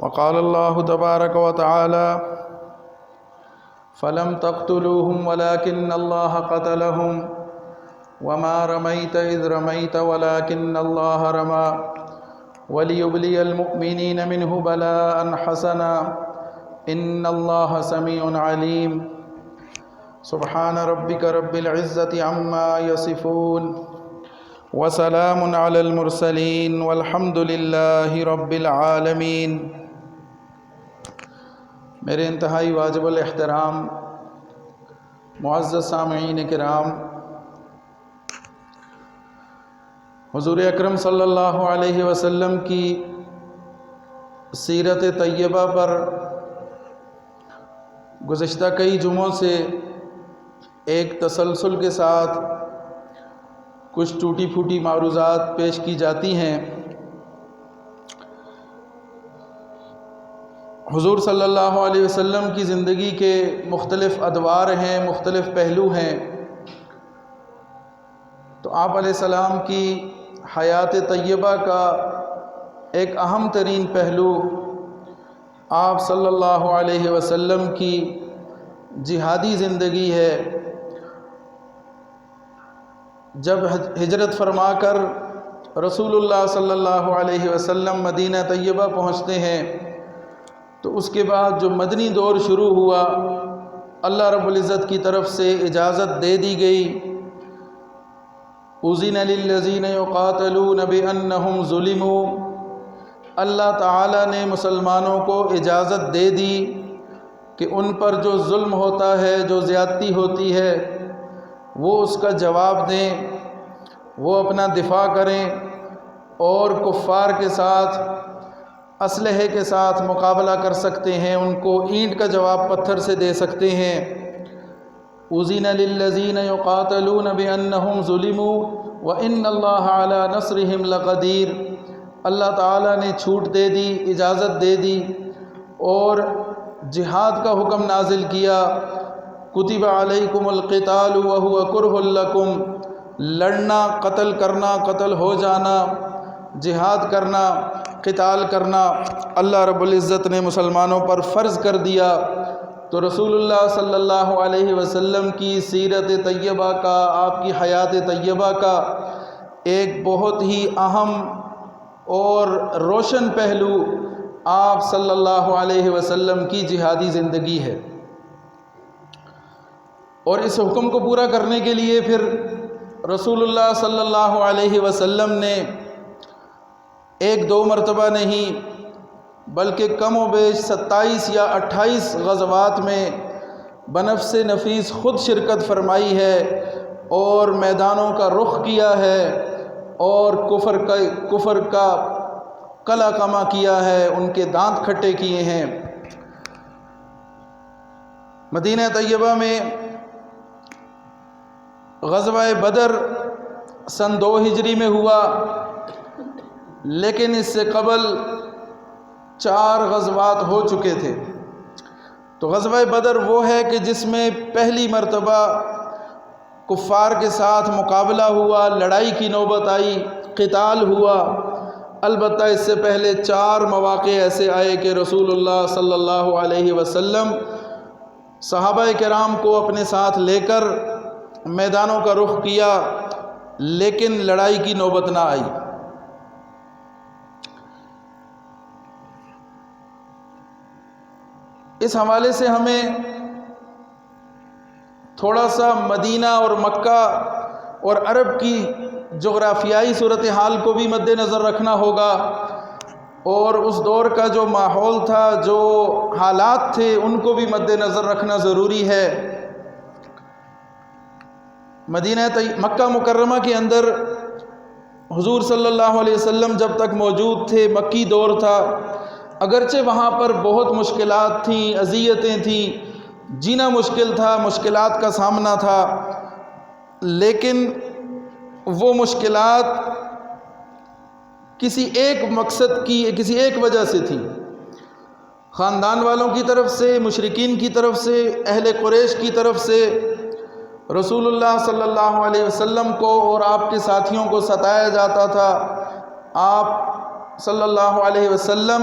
وقال الله تبارك وتعالى فلم تقتلوهم ولكن الله قتلهم وما رميت إذ رميت ولكن الله رمى وليبلي المؤمنين منه بلاء حسنا إن الله سميع عليم سبحان ربك رب العزة عما يصفون وسلام على المرسلين والحمد لله رب العالمين۔ میرے انتہائی واجب الاحترام معزز سامعین کرام، حضور اکرم صلی اللہ علیہ وسلم کی سیرت طیبہ پر گزشتہ کئی جمعوں سے ایک تسلسل کے ساتھ کچھ ٹوٹی پھوٹی معروضات پیش کی جاتی ہیں۔ حضور صلی اللہ علیہ وسلم کی زندگی کے مختلف ادوار ہیں، مختلف پہلو ہیں، تو آپ علیہ السلام کی حیات طیبہ کا ایک اہم ترین پہلو آپ صلی اللہ علیہ وسلم کی جہادی زندگی ہے۔ جب ہجرت فرما کر رسول اللہ صلی اللہ علیہ وسلم مدینہ طیبہ پہنچتے ہیں تو اس کے بعد جو مدنی دور شروع ہوا، اللہ رب العزت کی طرف سے اجازت دے دی گئی، اذن للذین یقاتلون بانہم ظلموا، اللہ تعالیٰ نے مسلمانوں کو اجازت دے دی کہ ان پر جو ظلم ہوتا ہے، جو زیادتی ہوتی ہے، وہ اس کا جواب دیں، وہ اپنا دفاع کریں اور کفار کے ساتھ اسلحے کے ساتھ مقابلہ کر سکتے ہیں، ان کو اینٹ کا جواب پتھر سے دے سکتے ہیں۔ اذن للذین یقاتلون بانہم ظلموا وان اللہ علی نصرہم لقدیر، اللہ تعالیٰ نے چھوٹ دے دی، اجازت دے دی اور جہاد کا حکم نازل کیا۔ کتب علیکم القتال وہو کرہ لکم، لڑنا، قتل کرنا، قتل ہو جانا، جہاد کرنا، قتال کرنا اللہ رب العزت نے مسلمانوں پر فرض کر دیا۔ تو رسول اللہ صلی اللہ علیہ وسلم کی سیرت طیبہ کا، آپ کی حیات طیبہ کا ایک بہت ہی اہم اور روشن پہلو آپ صلی اللہ علیہ وسلم کی جہادی زندگی ہے، اور اس حکم کو پورا کرنے کے لیے پھر رسول اللہ صلی اللہ علیہ وسلم نے ایک دو مرتبہ نہیں بلکہ کم و بیش 27 یا 28 غزوات میں بنفس نفیس خود شرکت فرمائی ہے اور میدانوں کا رخ کیا ہے اور کفر کا قلع کما کیا ہے، ان کے دانت کھٹے کیے ہیں۔ مدینہ طیبہ میں غزوہ بدر سن 2 ہجری میں ہوا، لیکن اس سے قبل 4 غزوات ہو چکے تھے۔ تو غزوہ بدر وہ ہے کہ جس میں پہلی مرتبہ کفار کے ساتھ مقابلہ ہوا، لڑائی کی نوبت آئی، قتال ہوا۔ البتہ اس سے پہلے 4 مواقع ایسے آئے کہ رسول اللہ صلی اللہ علیہ وسلم صحابہ کرام کو اپنے ساتھ لے کر میدانوں کا رخ کیا، لیکن لڑائی کی نوبت نہ آئی۔ اس حوالے سے ہمیں تھوڑا سا مدینہ اور مکہ اور عرب کی جغرافیائی صورتحال کو بھی مد نظر رکھنا ہوگا، اور اس دور کا جو ماحول تھا، جو حالات تھے، ان کو بھی مد نظر رکھنا ضروری ہے۔ مکہ مکرمہ کے اندر حضور صلی اللہ علیہ وسلم جب تک موجود تھے، مکی دور تھا، اگرچہ وہاں پر بہت مشکلات تھیں، اذیتیں تھیں، جینا مشکل تھا، مشکلات کا سامنا تھا، لیکن وہ مشکلات کسی ایک مقصد کی، کسی ایک وجہ سے تھی۔ خاندان والوں کی طرف سے، مشرکین کی طرف سے، اہل قریش کی طرف سے رسول اللہ صلی اللہ علیہ وسلم کو اور آپ کے ساتھیوں کو ستایا جاتا تھا۔ آپ صلی اللہ علیہ وسلم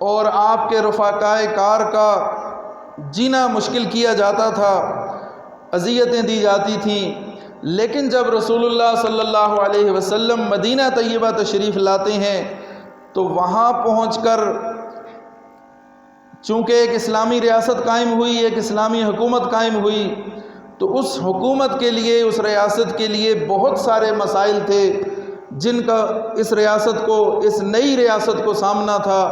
اور آپ کے رفقائے کار کا جینا مشکل کیا جاتا تھا، اذیتیں دی جاتی تھیں، لیکن جب رسول اللہ صلی اللہ علیہ وسلم مدینہ طیبہ تشریف لاتے ہیں تو وہاں پہنچ کر چونکہ ایک اسلامی ریاست قائم ہوئی، ایک اسلامی حکومت قائم ہوئی، تو اس حکومت کے لیے، اس ریاست کے لیے بہت سارے مسائل تھے جن کا اس ریاست کو، اس نئی ریاست کو سامنا تھا،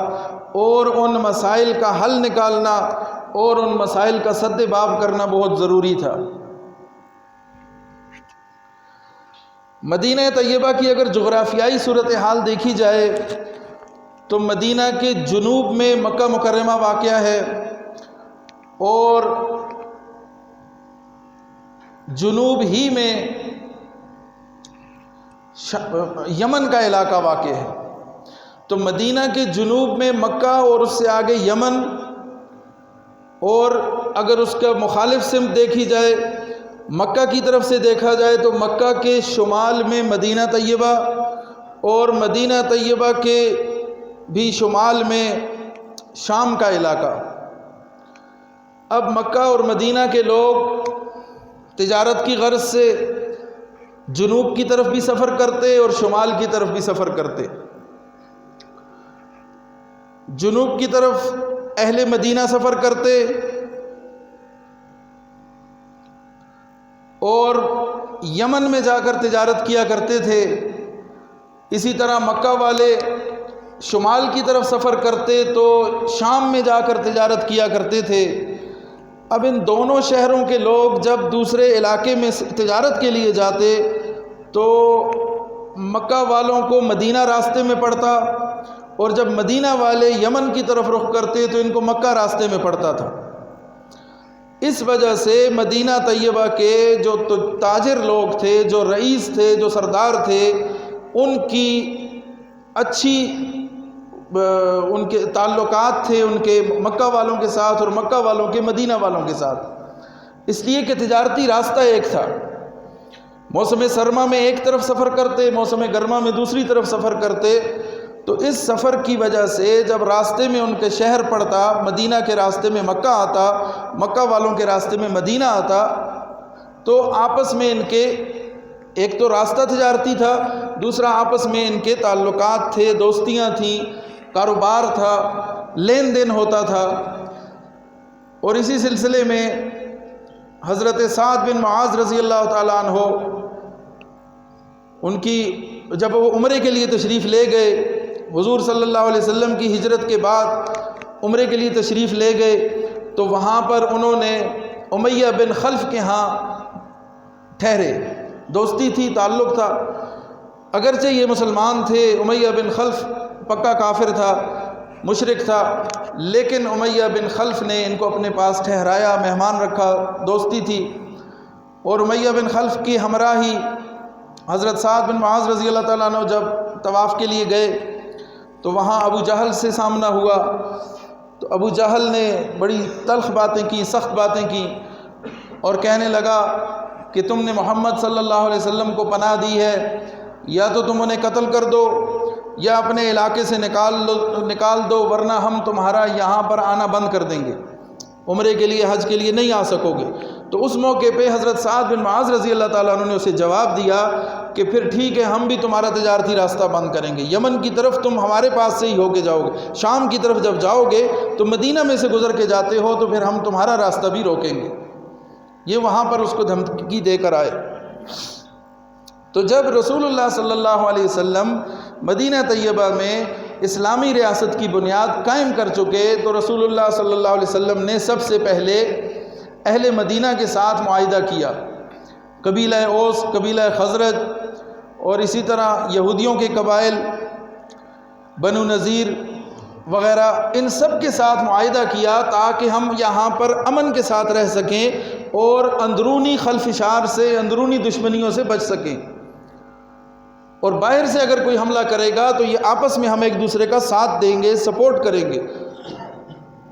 اور ان مسائل کا حل نکالنا اور ان مسائل کا سد باب کرنا بہت ضروری تھا۔ مدینہ طیبہ کی اگر جغرافیائی صورتحال دیکھی جائے تو مدینہ کے جنوب میں مکہ مکرمہ واقع ہے، اور جنوب ہی میں یمن کا علاقہ واقع ہے۔ تو مدینہ کے جنوب میں مکہ اور اس سے آگے یمن، اور اگر اس کا مخالف سمت دیکھی جائے، مکہ کی طرف سے دیکھا جائے تو مکہ کے شمال میں مدینہ طیبہ، اور مدینہ طیبہ کے بھی شمال میں شام کا علاقہ۔ اب مکہ اور مدینہ کے لوگ تجارت کی غرض سے جنوب کی طرف بھی سفر کرتے اور شمال کی طرف بھی سفر کرتے۔ جنوب کی طرف اہل مدینہ سفر کرتے اور یمن میں جا کر تجارت کیا کرتے تھے، اسی طرح مکہ والے شمال کی طرف سفر کرتے تو شام میں جا کر تجارت کیا کرتے تھے۔ اب ان دونوں شہروں کے لوگ جب دوسرے علاقے میں تجارت کے لیے جاتے تو مکہ والوں کو مدینہ راستے میں پڑتا، اور جب مدینہ والے یمن کی طرف رخ کرتے تو ان کو مکہ راستے میں پڑتا تھا۔ اس وجہ سے مدینہ طیبہ کے جو تاجر لوگ تھے، جو رئیس تھے، جو سردار تھے، ان کی اچھی ان کے تعلقات تھے ان کے مکہ والوں کے ساتھ اور مکہ والوں کے مدینہ والوں کے ساتھ، اس لیے کہ تجارتی راستہ ایک تھا۔ موسم سرما میں ایک طرف سفر کرتے، موسم گرما میں دوسری طرف سفر کرتے، تو اس سفر کی وجہ سے جب راستے میں ان کے شہر پڑتا، مدینہ کے راستے میں مکہ آتا، مکہ والوں کے راستے میں مدینہ آتا، تو آپس میں ان کے ایک تو راستہ تجارتی تھا، دوسرا آپس میں ان کے تعلقات تھے، دوستیاں تھیں، کاروبار تھا، لین دین ہوتا تھا۔ اور اسی سلسلے میں حضرت سعد بن معاذ رضی اللہ تعالیٰ عنہ، ان کی جب وہ عمرے کے لیے تشریف لے گئے، حضور صلی اللہ علیہ وسلم کی ہجرت کے بعد عمرے کے لیے تشریف لے گئے، تو وہاں پر انہوں نے امیہ بن خلف کے ہاں ٹھہرے، دوستی تھی، تعلق تھا، اگرچہ یہ مسلمان تھے، امیہ بن خلف پکا کافر تھا، مشرک تھا، لیکن امیہ بن خلف نے ان کو اپنے پاس ٹھہرایا، مہمان رکھا، دوستی تھی۔ اور امیہ بن خلف کی ہمراہی حضرت سعد بن معاذ رضی اللہ تعالیٰ عنہ جب طواف کے لیے گئے تو وہاں ابو جہل سے سامنا ہوا، تو ابو جہل نے بڑی تلخ باتیں کی، سخت باتیں کی، اور کہنے لگا کہ تم نے محمد صلی اللہ علیہ وسلم کو پناہ دی ہے، یا تو تم انہیں قتل کر دو یا اپنے علاقے سے نکال دو، ورنہ ہم تمہارا یہاں پر آنا بند کر دیں گے، عمرے کے لیے، حج کے لیے نہیں آ سکو گے۔ تو اس موقع پہ حضرت سعد بن معاذ رضی اللہ تعالیٰ عنہ نے اسے جواب دیا کہ پھر ٹھیک ہے، ہم بھی تمہارا تجارتی راستہ بند کریں گے، یمن کی طرف تم ہمارے پاس سے ہی ہو کے جاؤ گے، شام کی طرف جب جاؤ گے تو مدینہ میں سے گزر کے جاتے ہو تو پھر ہم تمہارا راستہ بھی روکیں گے۔ یہ وہاں پر اس کو دھمکی دے کر آئے۔ تو جب رسول اللہ صلی اللہ علیہ وسلم مدینہ طیبہ میں اسلامی ریاست کی بنیاد قائم کر چکے تو رسول اللہ صلی اللہ علیہ وسلم نے سب سے پہلے اہل مدینہ کے ساتھ معاہدہ کیا، قبیلہ اوس، قبیلہ خزرج، اور اسی طرح یہودیوں کے قبائل بنو نذیر وغیرہ، ان سب کے ساتھ معاہدہ کیا تاکہ ہم یہاں پر امن کے ساتھ رہ سکیں اور اندرونی خلفشار سے، اندرونی دشمنیوں سے بچ سکیں، اور باہر سے اگر کوئی حملہ کرے گا تو یہ آپس میں ہم ایک دوسرے کا ساتھ دیں گے، سپورٹ کریں گے،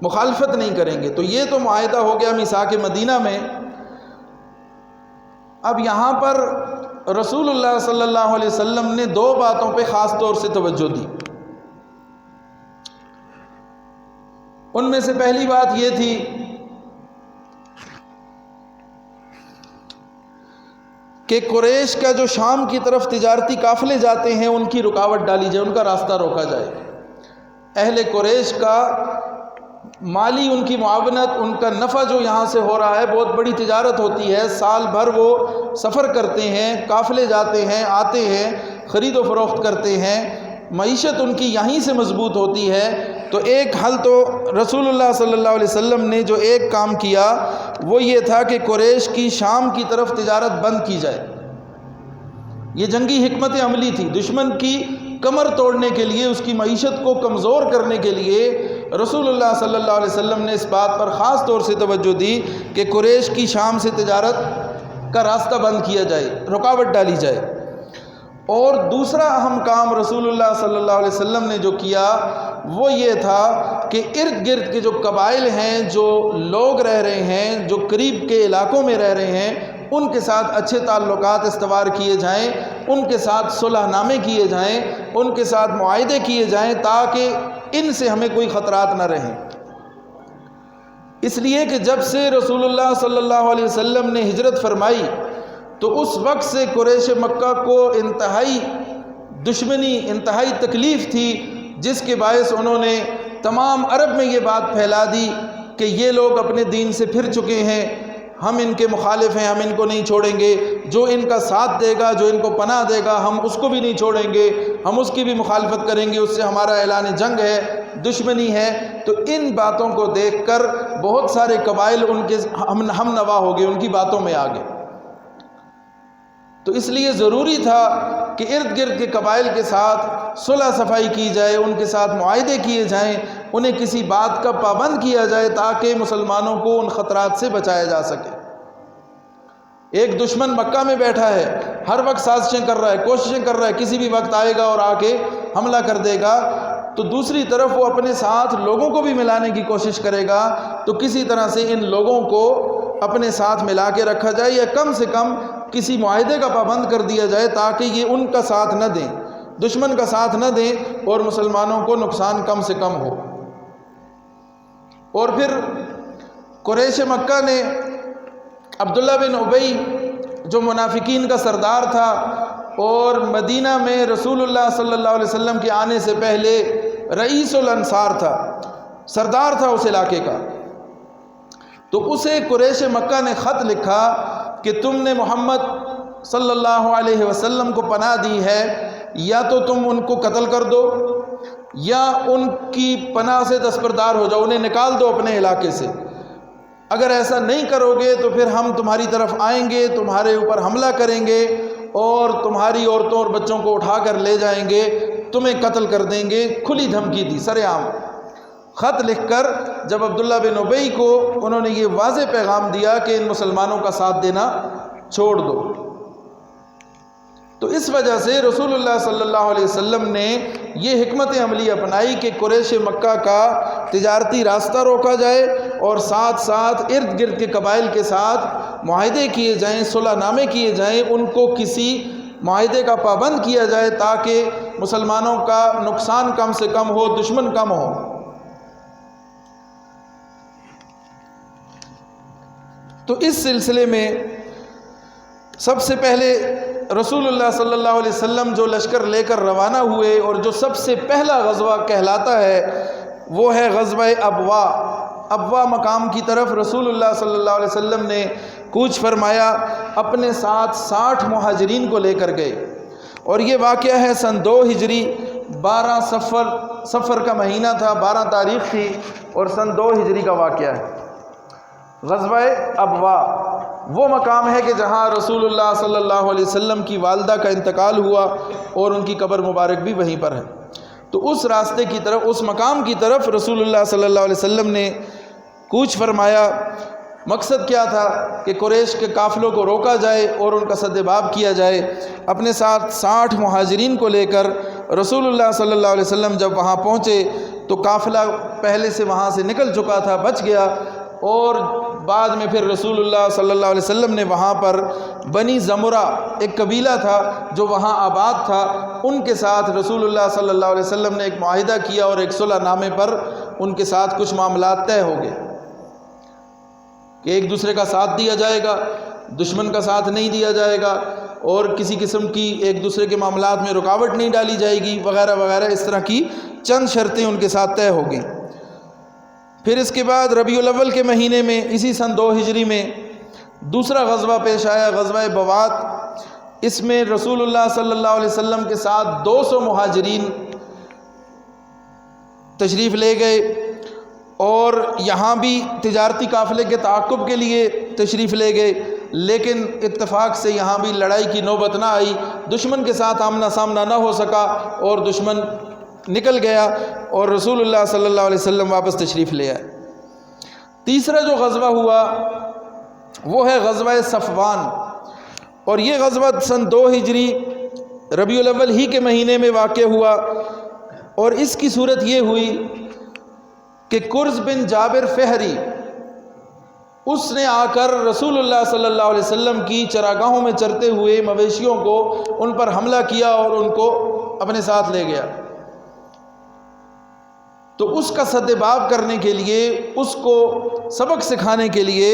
مخالفت نہیں کریں گے۔ تو یہ تو معاہدہ ہو گیا میثاق مدینہ میں۔ اب یہاں پر رسول اللہ صلی اللہ علیہ وسلم نے دو باتوں پہ خاص طور سے توجہ دی۔ ان میں سے پہلی بات یہ تھی کہ قریش کا جو شام کی طرف تجارتی قافلے جاتے ہیں ان کی رکاوٹ ڈالی جائے، ان کا راستہ روکا جائے۔ اہل قریش کا مالی ان کی معاونت، ان کا نفع جو یہاں سے ہو رہا ہے، بہت بڑی تجارت ہوتی ہے، سال بھر وہ سفر کرتے ہیں، قافلے جاتے ہیں، آتے ہیں، خرید و فروخت کرتے ہیں، معیشت ان کی یہیں سے مضبوط ہوتی ہے۔ تو ایک حل تو رسول اللہ صلی اللہ علیہ وسلم نے جو ایک کام کیا وہ یہ تھا کہ قریش کی شام کی طرف تجارت بند کی جائے۔ یہ جنگی حکمت عملی تھی، دشمن کی کمر توڑنے کے لیے، اس کی معیشت کو کمزور کرنے کے لیے رسول اللہ صلی اللہ علیہ وسلم نے اس بات پر خاص طور سے توجہ دی کہ قریش کی شام سے تجارت کا راستہ بند کیا جائے، رکاوٹ ڈالی جائے۔ اور دوسرا اہم کام رسول اللہ صلی اللہ علیہ وسلم نے جو کیا وہ یہ تھا کہ ارد گرد کے جو قبائل ہیں، جو لوگ رہ رہے ہیں، جو قریب کے علاقوں میں رہ رہے ہیں، ان کے ساتھ اچھے تعلقات استوار کیے جائیں، ان کے ساتھ صلح نامے کیے جائیں، ان کے ساتھ معاہدے کیے جائیں، تاکہ ان سے ہمیں کوئی خطرات نہ رہیں۔ اس لیے کہ جب سے رسول اللہ صلی اللہ علیہ وسلم نے ہجرت فرمائی تو اس وقت سے قریش مکہ کو انتہائی دشمنی، انتہائی تکلیف تھی، جس کے باعث انہوں نے تمام عرب میں یہ بات پھیلا دی کہ یہ لوگ اپنے دین سے پھر چکے ہیں، ہم ان کے مخالف ہیں، ہم ان کو نہیں چھوڑیں گے، جو ان کا ساتھ دے گا، جو ان کو پناہ دے گا، ہم اس کو بھی نہیں چھوڑیں گے، ہم اس کی بھی مخالفت کریں گے، اس سے ہمارا اعلان جنگ ہے، دشمنی ہے۔ تو ان باتوں کو دیکھ کر بہت سارے قبائل ان کے ہم نوا ہو گئے، ان کی باتوں میں آ گئے۔ تو اس لیے ضروری تھا کہ ارد گرد کے قبائل کے ساتھ صلح صفائی کی جائے، ان کے ساتھ معاہدے کیے جائیں، انہیں کسی بات کا پابند کیا جائے تاکہ مسلمانوں کو ان خطرات سے بچایا جا سکے۔ ایک دشمن مکہ میں بیٹھا ہے، ہر وقت سازشیں کر رہا ہے، کوششیں کر رہا ہے، کسی بھی وقت آئے گا اور آ کے حملہ کر دے گا، تو دوسری طرف وہ اپنے ساتھ لوگوں کو بھی ملانے کی کوشش کرے گا، تو کسی طرح سے ان لوگوں کو اپنے ساتھ ملا کے رکھا جائے، یا کم سے کم کسی معاہدے کا پابند کر دیا جائے تاکہ یہ ان کا ساتھ نہ دیں، دشمن کا ساتھ نہ دیں، اور مسلمانوں کو نقصان کم سے کم ہو۔ اور پھر قریش مکہ نے عبداللہ بن ابی جو منافقین کا سردار تھا اور مدینہ میں رسول اللہ صلی اللہ علیہ وسلم کے آنے سے پہلے رئیس الانصار تھا، سردار تھا اس علاقے کا، تو اسے قریش مکہ نے خط لکھا کہ تم نے محمد صلی اللہ علیہ وسلم کو پناہ دی ہے، یا تو تم ان کو قتل کر دو یا ان کی پناہ سے دستبردار ہو جاؤ، انہیں نکال دو اپنے علاقے سے۔ اگر ایسا نہیں کرو گے تو پھر ہم تمہاری طرف آئیں گے، تمہارے اوپر حملہ کریں گے اور تمہاری عورتوں اور بچوں کو اٹھا کر لے جائیں گے، تمہیں قتل کر دیں گے۔ کھلی دھمکی دی، سر عام خط لکھ کر جب عبداللہ بن ابی کو انہوں نے یہ واضح پیغام دیا کہ ان مسلمانوں کا ساتھ دینا چھوڑ دو، تو اس وجہ سے رسول اللہ صلی اللہ علیہ وسلم نے یہ حکمت عملی اپنائی کہ قریش مکہ کا تجارتی راستہ روکا جائے اور ساتھ ساتھ ارد گرد کے قبائل کے ساتھ معاہدے کیے جائیں، صلح نامے کیے جائیں، ان کو کسی معاہدے کا پابند کیا جائے تاکہ مسلمانوں کا نقصان کم سے کم ہو، دشمن کم ہو۔ تو اس سلسلے میں سب سے پہلے رسول اللہ صلی اللہ علیہ وسلم جو لشکر لے کر روانہ ہوئے اور جو سب سے پہلا غزوہ کہلاتا ہے وہ ہے غزوہ ابوا۔ ابوا مقام کی طرف رسول اللہ صلی اللہ علیہ وسلم نے کوچ فرمایا، اپنے ساتھ 60 مہاجرین کو لے کر گئے، اور یہ واقعہ ہے سن 2 ہجری 12 صفر کا مہینہ تھا، 12 تاریخ تھی اور سن 2 ہجری کا واقعہ ہے۔ غزوہ ابوا وہ مقام ہے کہ جہاں رسول اللہ صلی اللہ علیہ وسلم کی والدہ کا انتقال ہوا اور ان کی قبر مبارک بھی وہیں پر ہے۔ تو اس راستے کی طرف، اس مقام کی طرف رسول اللہ صلی اللہ علیہ وسلم نے کوچ فرمایا۔ مقصد کیا تھا کہ قریش کے قافلوں کو روکا جائے اور ان کا سد باب کیا جائے۔ اپنے ساتھ 60 مہاجرین کو لے کر رسول اللہ صلی اللہ علیہ وسلم جب وہاں پہنچے تو قافلہ پہلے سے وہاں سے نکل چکا تھا، بچ گیا، اور بعد میں پھر رسول اللہ صلی اللہ علیہ وسلم نے وہاں پر بنی زمرہ ایک قبیلہ تھا جو وہاں آباد تھا، ان کے ساتھ رسول اللہ صلی اللہ علیہ وسلم نے ایک معاہدہ کیا اور ایک صلح نامے پر ان کے ساتھ کچھ معاملات طے ہو گئے کہ ایک دوسرے کا ساتھ دیا جائے گا، دشمن کا ساتھ نہیں دیا جائے گا، اور کسی قسم کی ایک دوسرے کے معاملات میں رکاوٹ نہیں ڈالی جائے گی، وغیرہ وغیرہ، اس طرح کی چند شرطیں ان کے ساتھ طے ہو گئیں۔ پھر اس کے بعد ربیع الاول کے مہینے میں اسی سن 2 ہجری میں دوسرا غزوہ پیش آیا، غزوہ بوات۔ اس میں رسول اللہ صلی اللہ علیہ وسلم کے ساتھ 200 مہاجرین تشریف لے گئے، اور یہاں بھی تجارتی قافلے کے تعاقب کے لیے تشریف لے گئے، لیکن اتفاق سے یہاں بھی لڑائی کی نوبت نہ آئی، دشمن کے ساتھ آمنا سامنا نہ ہو سکا، اور دشمن نکل گیا، اور رسول اللہ صلی اللہ علیہ وسلم واپس تشریف لے آئے۔ تیسرا جو غزوہ ہوا وہ ہے غزوہ صفوان، اور یہ غزوہ سن 2 ہجری ربیع الاول ہی کے مہینے میں واقع ہوا، اور اس کی صورت یہ ہوئی کہ کرز بن جابر فہری اس نے آ کر رسول اللہ صلی اللہ علیہ وسلم کی چراگاہوں میں چرتے ہوئے مویشیوں کو ان پر حملہ کیا اور ان کو اپنے ساتھ لے گیا۔ تو اس کا سدباب کرنے کے لیے، اس کو سبق سکھانے کے لیے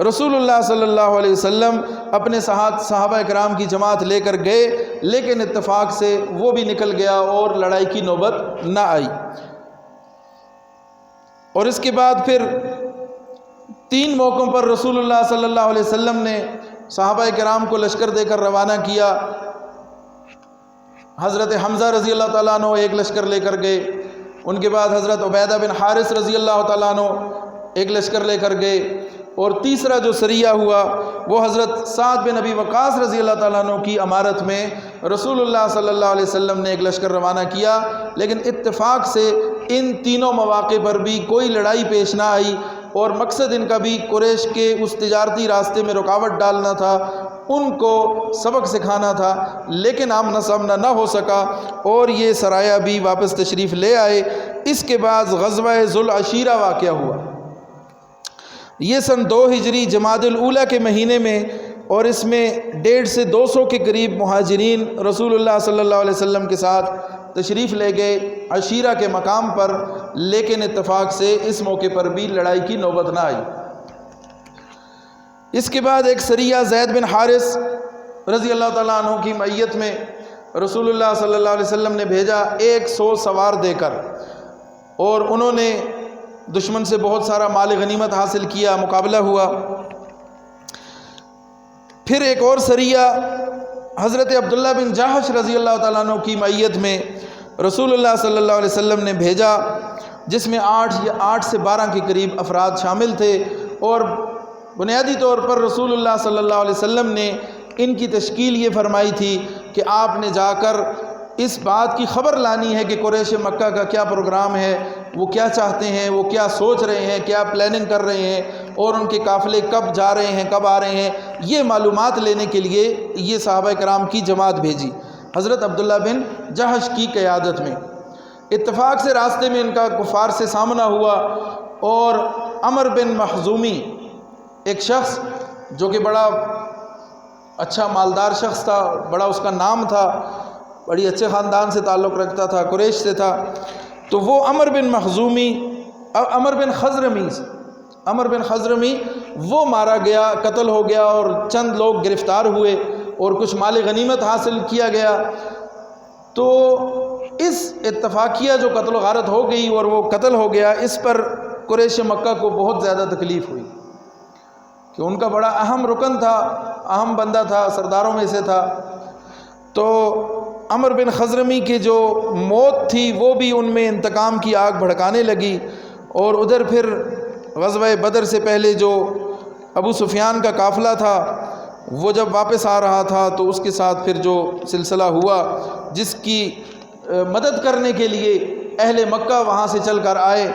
رسول اللہ صلی اللہ علیہ وسلم اپنے صحابہ کرام کی جماعت لے کر گئے، لیکن اتفاق سے وہ بھی نکل گیا اور لڑائی کی نوبت نہ آئی۔ اور اس کے بعد پھر 3 موقعوں پر رسول اللہ صلی اللہ علیہ وسلم نے صحابہ کرام کو لشکر دے کر روانہ کیا۔ حضرت حمزہ رضی اللہ تعالیٰ عنہ ایک لشکر لے کر گئے، ان کے بعد حضرت عبیدہ بن حارث رضی اللہ تعالیٰ عنہ ایک لشکر لے کر گئے، اور تیسرا جو سریہ ہوا وہ حضرت سعد بن ابی وقاص رضی اللہ تعالیٰ عنہ کی امارت میں رسول اللہ صلی اللہ علیہ وسلم نے ایک لشکر روانہ کیا، لیکن اتفاق سے ان تینوں مواقع پر بھی کوئی لڑائی پیش نہ آئی، اور مقصد ان کا بھی قریش کے اس تجارتی راستے میں رکاوٹ ڈالنا تھا، ان کو سبق سکھانا تھا، لیکن آمنا سامنا نہ ہو سکا، اور یہ سرایہ بھی واپس تشریف لے آئے۔ اس کے بعد غزوہ ذوالعشیرہ واقعہ ہوا، یہ سن 2 ہجری جمادی الاولیٰ کے مہینے میں، اور اس میں 150 سے 200 کے قریب مہاجرین رسول اللہ صلی اللہ علیہ وسلم کے ساتھ تشریف لے گئے عشیرہ کے مقام پر، لیکن اتفاق سے اس موقع پر بھی لڑائی کی نوبت نہ آئی۔ اس کے بعد ایک سریہ زید بن حارث رضی اللہ تعالیٰ عنہ کی معیت میں رسول اللہ صلی اللہ علیہ وسلم نے بھیجا 100 سوار دے کر، اور انہوں نے دشمن سے بہت سارا مال غنیمت حاصل کیا، مقابلہ ہوا۔ پھر ایک اور سریہ حضرت عبداللہ بن جاحش رضی اللہ تعالیٰ عنہ کی معیت میں رسول اللہ صلی اللہ علیہ وسلم نے بھیجا، جس میں 8 سے 12 کے قریب افراد شامل تھے، اور بنیادی طور پر رسول اللہ صلی اللہ علیہ وسلم نے ان کی تشکیل یہ فرمائی تھی کہ آپ نے جا کر اس بات کی خبر لانی ہے کہ قریش مکہ کا کیا پروگرام ہے، وہ کیا چاہتے ہیں، وہ کیا سوچ رہے ہیں، کیا پلاننگ کر رہے ہیں، اور ان کے قافلے کب جا رہے ہیں، کب آ رہے ہیں، یہ معلومات لینے کے لیے یہ صحابہ کرام کی جماعت بھیجی حضرت عبداللہ بن جہش کی قیادت میں۔ اتفاق سے راستے میں ان کا کفار سے سامنا ہوا، اور عمر بن مخزومی ایک شخص جو کہ بڑا اچھا مالدار شخص تھا، بڑا اس کا نام تھا، بڑی اچھے خاندان سے تعلق رکھتا تھا، قریش سے تھا، تو وہ عمر بن خضرمی وہ مارا گیا، قتل ہو گیا، اور چند لوگ گرفتار ہوئے، اور کچھ مال غنیمت حاصل کیا گیا۔ تو اس اتفاقیہ جو قتل و غارت ہو گئی اور وہ قتل ہو گیا، اس پر قریش مکہ کو بہت زیادہ تکلیف ہوئی، کہ ان کا بڑا اہم رکن تھا، اہم بندہ تھا، سرداروں میں سے تھا۔ تو عمر بن خضرمی کی جو موت تھی وہ بھی ان میں انتقام کی آگ بھڑکانے لگی، اور ادھر پھر غزوہ بدر سے پہلے جو ابو سفیان کا قافلہ تھا وہ جب واپس آ رہا تھا، تو اس کے ساتھ پھر جو سلسلہ ہوا، جس کی مدد کرنے کے لیے اہل مکہ وہاں سے چل کر آئے،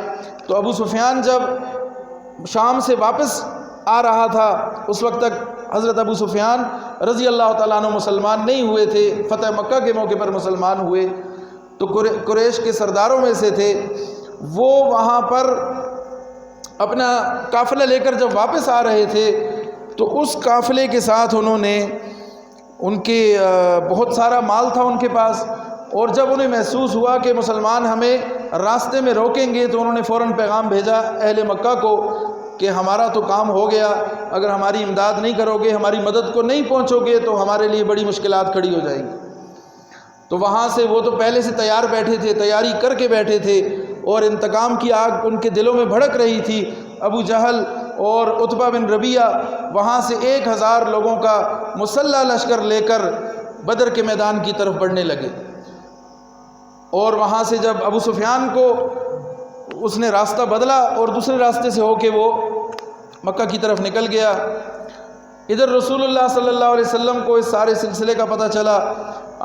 تو ابو سفیان جب شام سے واپس آ رہا تھا، اس وقت تک حضرت ابو سفیان رضی اللہ تعالیٰ عنہ مسلمان نہیں ہوئے تھے، فتح مکہ کے موقع پر مسلمان ہوئے، تو قریش کے سرداروں میں سے تھے، وہ وہاں پر اپنا قافلہ لے کر جب واپس آ رہے تھے، تو اس قافلے کے ساتھ انہوں نے، ان کے بہت سارا مال تھا ان کے پاس، اور جب انہیں محسوس ہوا کہ مسلمان ہمیں راستے میں روکیں گے تو انہوں نے فوراً پیغام بھیجا اہل مکہ کو کہ ہمارا تو کام ہو گیا، اگر ہماری امداد نہیں کرو گے، ہماری مدد کو نہیں پہنچو گے تو ہمارے لیے بڑی مشکلات کھڑی ہو جائیں گی۔ تو وہاں سے وہ تو پہلے سے تیار بیٹھے تھے، تیاری کر کے بیٹھے تھے، اور انتقام کی آگ ان کے دلوں میں بھڑک رہی تھی۔ ابو جہل اور عتبہ بن ربیعہ وہاں سے 1000 لوگوں کا مسلح لشکر لے کر بدر کے میدان کی طرف بڑھنے لگے، اور وہاں سے جب ابو سفیان کو اس نے راستہ بدلا اور دوسرے راستے سے ہو کے وہ مکہ کی طرف نکل گیا۔ ادھر رسول اللہ صلی اللہ علیہ وسلم کو اس سارے سلسلے کا پتہ چلا۔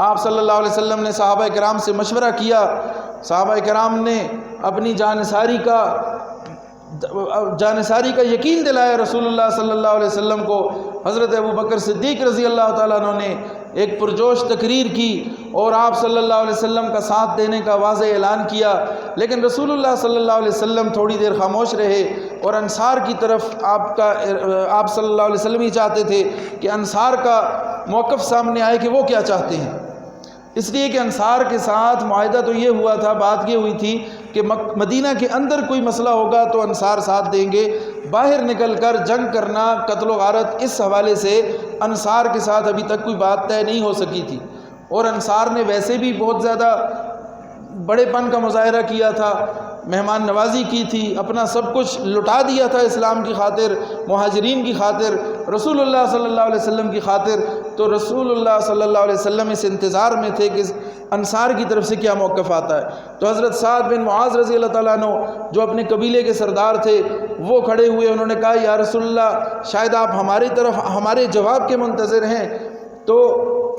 آپ صلی اللہ علیہ وسلم نے صحابہ کرام سے مشورہ کیا، صحابہ کرام نے اپنی جانثاری کا یقین دلایا رسول اللہ صلی اللہ علیہ وسلم کو۔ حضرت ابو بکر صدیق رضی اللہ تعالیٰ عنہ نے ایک پرجوش تقریر کی اور آپ صلی اللہ علیہ وسلم کا ساتھ دینے کا واضح اعلان کیا، لیکن رسول اللہ صلی اللہ علیہ وسلم تھوڑی دیر خاموش رہے، اور انصار کی طرف آپ صلی اللہ علیہ وسلم ہی چاہتے تھے کہ انصار کا موقف سامنے آئے کہ وہ کیا چاہتے ہیں، اس لیے کہ انصار کے ساتھ معاہدہ تو یہ ہوا تھا، بات یہ ہوئی تھی کہ مدینہ کے اندر کوئی مسئلہ ہوگا تو انصار ساتھ دیں گے، باہر نکل کر جنگ کرنا، قتل و غارت، اس حوالے سے انصار کے ساتھ ابھی تک کوئی بات طے نہیں ہو سکی تھی، اور انصار نے ویسے بھی بہت زیادہ بڑے پن کا مظاہرہ کیا تھا، مہمان نوازی کی تھی، اپنا سب کچھ لٹا دیا تھا اسلام کی خاطر، مہاجرین کی خاطر، رسول اللہ صلی اللہ علیہ وسلم کی خاطر۔ تو رسول اللہ صلی اللہ علیہ وسلم اس انتظار میں تھے کہ انصار کی طرف سے کیا موقف آتا ہے۔ تو حضرت سعد بن معاذ رضی اللہ تعالیٰ عنہ جو اپنے قبیلے کے سردار تھے، وہ کھڑے ہوئے، انہوں نے کہا یا رسول اللہ شاید آپ ہماری طرف ہمارے جواب کے منتظر ہیں۔ تو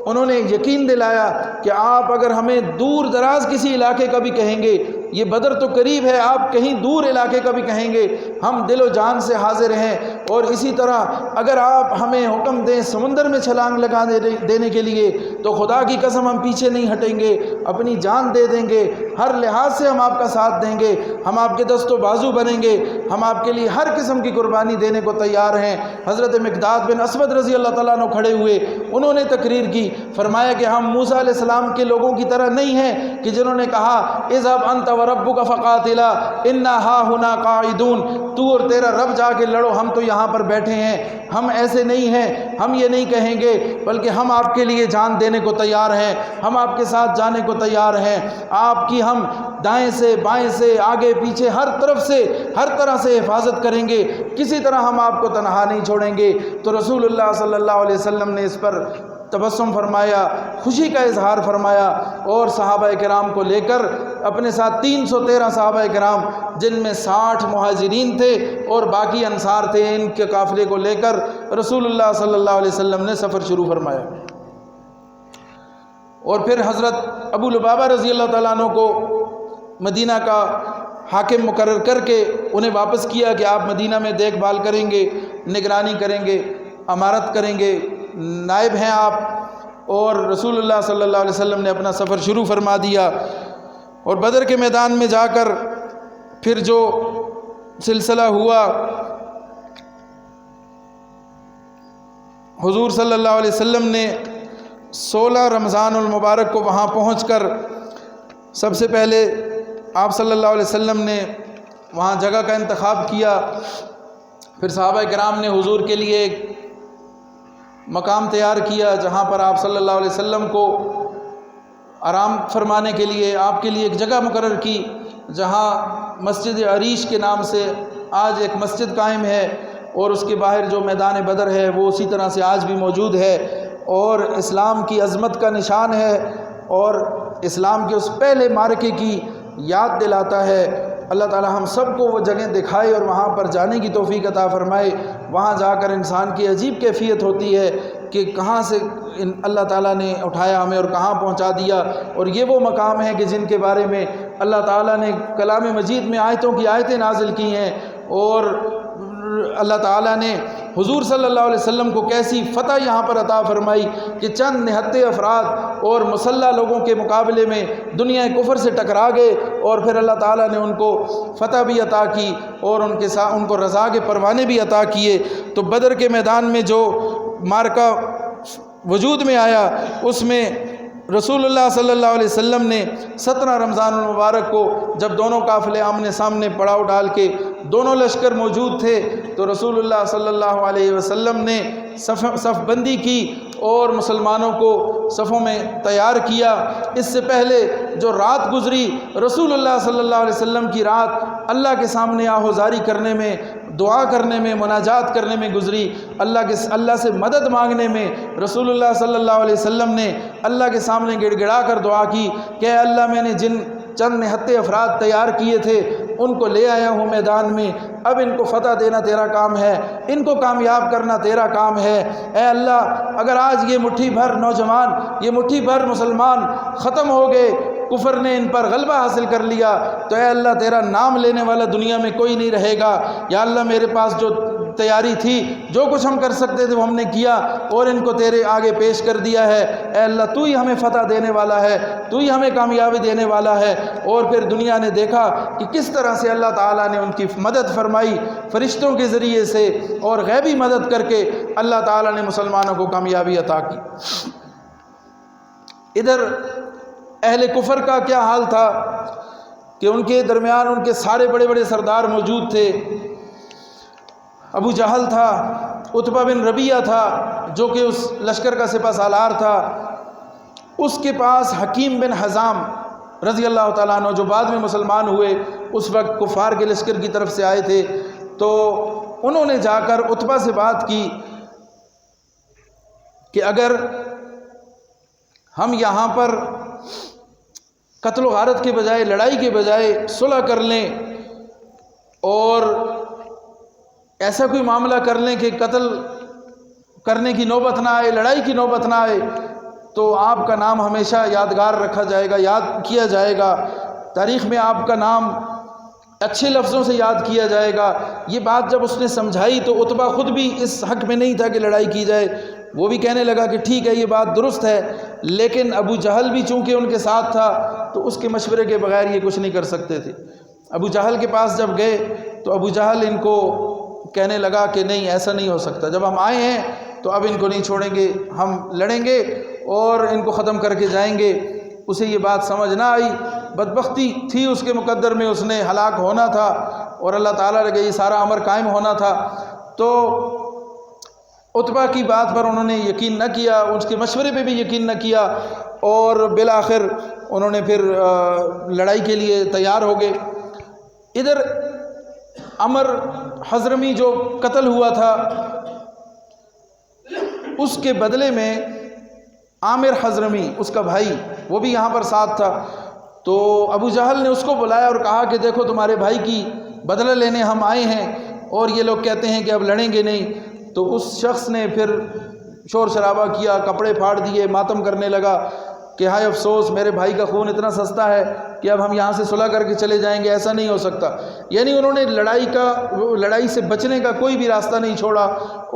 انہوں نے یقین دلایا کہ آپ اگر ہمیں دور دراز کسی علاقے کا بھی کہیں گے، یہ بدر تو قریب ہے، آپ کہیں دور علاقے کا بھی کہیں گے، ہم دل و جان سے حاضر ہیں، اور اسی طرح اگر آپ ہمیں حکم دیں سمندر میں چھلانگ لگا دینے کے لیے تو خدا کی قسم ہم پیچھے نہیں ہٹیں گے، اپنی جان دے دیں گے، ہر لحاظ سے ہم آپ کا ساتھ دیں گے، ہم آپ کے دست و بازو بنیں گے، ہم آپ کے لیے ہر قسم کی قربانی دینے کو تیار ہیں۔ حضرت مقداد بن اسود رضی اللہ تعالیٰ عنہ کھڑے ہوئے، انہوں نے تقریر کی، فرمایا کہ ہم موسیٰ علیہ السلام کے لوگوں کی طرح نہیں ہیں کہ جنہوں نے کہا اذهب انت وربک فقاتلا انا ہاہنا قاعدون، تو اور تیرا رب جا کے لڑو، ہم تو یہاں پر بیٹھے ہیں۔ ہم ایسے نہیں ہیں، ہم یہ نہیں کہیں گے، بلکہ ہم آپ کے لیے جان دینے کو تیار ہیں، ہم آپ کے ساتھ جانے کو تیار ہیں، آپ کی ہم دائیں سے بائیں سے آگے پیچھے ہر طرف سے ہر طرح سے حفاظت کریں گے، کسی طرح ہم آپ کو تنہا نہیں چھوڑیں گے۔ تو رسول اللہ صلی اللہ علیہ وسلم نے اس پر تبسم فرمایا، خوشی کا اظہار فرمایا، اور صحابہ کرام کو لے کر اپنے ساتھ 313 صحابہ کرام، جن میں 60 مہاجرین تھے اور باقی انصار تھے، ان کے قافلے کو لے کر رسول اللہ صلی اللہ علیہ وسلم نے سفر شروع فرمایا۔ اور پھر حضرت ابو لبابہ رضی اللہ تعالیٰ عنہ کو مدینہ کا حاکم مقرر کر کے انہیں واپس کیا کہ آپ مدینہ میں دیکھ بھال کریں گے، نگرانی کریں گے، امارت کریں گے، نائب ہیں آپ۔ اور رسول اللہ صلی اللہ علیہ وسلم نے اپنا سفر شروع فرما دیا، اور بدر کے میدان میں جا کر پھر جو سلسلہ ہوا، حضور صلی اللہ علیہ وسلم نے 16 رمضان المبارک کو وہاں پہنچ کر سب سے پہلے آپ صلی اللہ علیہ وسلم نے وہاں جگہ کا انتخاب کیا، پھر صحابہ کرام نے حضور کے لیے ایک مقام تیار کیا جہاں پر آپ صلی اللہ علیہ وسلم کو آرام فرمانے کے لیے آپ کے لیے ایک جگہ مقرر کی، جہاں مسجد عریش کے نام سے آج ایک مسجد قائم ہے، اور اس کے باہر جو میدان بدر ہے وہ اسی طرح سے آج بھی موجود ہے، اور اسلام کی عظمت کا نشان ہے، اور اسلام کے اس پہلے معرکے کی یاد دلاتا ہے۔ اللہ تعالی ہم سب کو وہ جگہ دکھائے اور وہاں پر جانے کی توفیق عطا فرمائے۔ وہاں جا کر انسان کی عجیب کیفیت ہوتی ہے کہ کہاں سے اللہ تعالیٰ نے اٹھایا ہمیں اور کہاں پہنچا دیا، اور یہ وہ مقام ہیں کہ جن کے بارے میں اللہ تعالیٰ نے کلام مجید میں آیتوں کی آیتیں نازل کی ہیں، اور اللہ تعالیٰ نے حضور صلی اللہ علیہ وسلم کو کیسی فتح یہاں پر عطا فرمائی کہ چند نہتے افراد اور مسلح لوگوں کے مقابلے میں دنیا کفر سے ٹکرا گئے، اور پھر اللہ تعالیٰ نے ان کو فتح بھی عطا کی اور ان کے ساتھ ان کو رضا کے پروانے بھی عطا کیے۔ تو بدر کے میدان میں جو معرکہ وجود میں آیا، اس میں رسول اللہ صلی اللہ علیہ وسلم نے 17 رمضان المبارک کو جب دونوں قافلے آمنے سامنے پڑاؤ ڈال کے دونوں لشکر موجود تھے تو رسول اللہ صلی اللہ علیہ وسلم نے صف بندی کی اور مسلمانوں کو صفوں میں تیار کیا۔ اس سے پہلے جو رات گزری رسول اللہ صلی اللہ علیہ وسلم کی رات اللہ کے سامنے آہوزاری کرنے میں، دعا کرنے میں، مناجات کرنے میں گزری۔ اللہ سے مدد مانگنے میں رسول اللہ صلی اللہ علیہ وسلم نے اللہ کے سامنے گڑ گڑا کر دعا کی کہ اے اللہ، میں نے جن چند نہتے افراد تیار کیے تھے ان کو لے آیا ہوں میدان میں، اب ان کو فتح دینا تیرا کام ہے، ان کو کامیاب کرنا تیرا کام ہے۔ اے اللہ، اگر آج یہ مٹھی بھر نوجوان، یہ مٹھی بھر مسلمان ختم ہو گئے، کفر نے ان پر غلبہ حاصل کر لیا، تو اے اللہ تیرا نام لینے والا دنیا میں کوئی نہیں رہے گا۔ یا اللہ، میرے پاس جو تیاری تھی، جو کچھ ہم کر سکتے تھے وہ ہم نے کیا اور ان کو تیرے آگے پیش کر دیا ہے۔ اے اللہ، تو ہی ہمیں فتح دینے والا ہے، تو ہی ہمیں کامیابی دینے والا ہے۔ اور پھر دنیا نے دیکھا کہ کس طرح سے اللہ تعالیٰ نے ان کی مدد فرمائی فرشتوں کے ذریعے سے، اور غیبی مدد کر کے اللہ تعالیٰ نے مسلمانوں کو کامیابی عطا کی۔ ادھر اہل کفر کا کیا حال تھا کہ ان کے درمیان ان کے سارے بڑے بڑے سردار موجود تھے۔ ابو جہل تھا، عتبہ بن ربیعہ تھا جو کہ اس لشکر کا سپہ سالار تھا، اس کے پاس حکیم بن حزام رضی اللہ تعالیٰ عنہ جو بعد میں مسلمان ہوئے، اس وقت کفار کے لشکر کی طرف سے آئے تھے، تو انہوں نے جا کر عتبہ سے بات کی کہ اگر ہم یہاں پر قتل و غارت کے بجائے، لڑائی کے بجائے صلح کر لیں اور ایسا کوئی معاملہ کر لیں کہ قتل کرنے کی نوبت نہ آئے، لڑائی کی نوبت نہ آئے، تو آپ کا نام ہمیشہ یادگار رکھا جائے گا، یاد کیا جائے گا، تاریخ میں آپ کا نام اچھے لفظوں سے یاد کیا جائے گا۔ یہ بات جب اس نے سمجھائی تو عتبہ خود بھی اس حق میں نہیں تھا کہ لڑائی کی جائے، وہ بھی کہنے لگا کہ ٹھیک ہے، یہ بات درست ہے، لیکن ابو جہل بھی چونکہ ان کے ساتھ تھا تو اس کے مشورے کے بغیر یہ کچھ نہیں کر سکتے تھے۔ ابو جہل کے پاس جب گئے تو ابو جہل ان کو کہنے لگا کہ نہیں، ایسا نہیں ہو سکتا، جب ہم آئے ہیں تو اب ان کو نہیں چھوڑیں گے، ہم لڑیں گے اور ان کو ختم کر کے جائیں گے۔ اسے یہ بات سمجھ نہ آئی، بدبختی تھی اس کے مقدر میں، اس نے ہلاک ہونا تھا اور اللہ تعالیٰ لگے یہ سارا امر قائم ہونا تھا۔ تو عتبہ کی بات پر انہوں نے یقین نہ کیا، اس کے مشورے پہ بھی یقین نہ کیا، اور بالآخر انہوں نے پھر لڑائی کے لیے تیار ہو گئے۔ ادھر عمر حضرمی جو قتل ہوا تھا، اس کے بدلے میں عامر حضرمی اس کا بھائی وہ بھی یہاں پر ساتھ تھا، تو ابو جہل نے اس کو بلایا اور کہا کہ دیکھو تمہارے بھائی کی بدلہ لینے ہم آئے ہیں اور یہ لوگ کہتے ہیں کہ اب لڑیں گے نہیں۔ تو اس شخص نے پھر شور شرابہ کیا، کپڑے پھاڑ دیے، ماتم کرنے لگا کہ ہائے افسوس، میرے بھائی کا خون اتنا سستا ہے کہ اب ہم یہاں سے صلح کر کے چلے جائیں گے، ایسا نہیں ہو سکتا۔ یعنی انہوں نے لڑائی سے بچنے کا کوئی بھی راستہ نہیں چھوڑا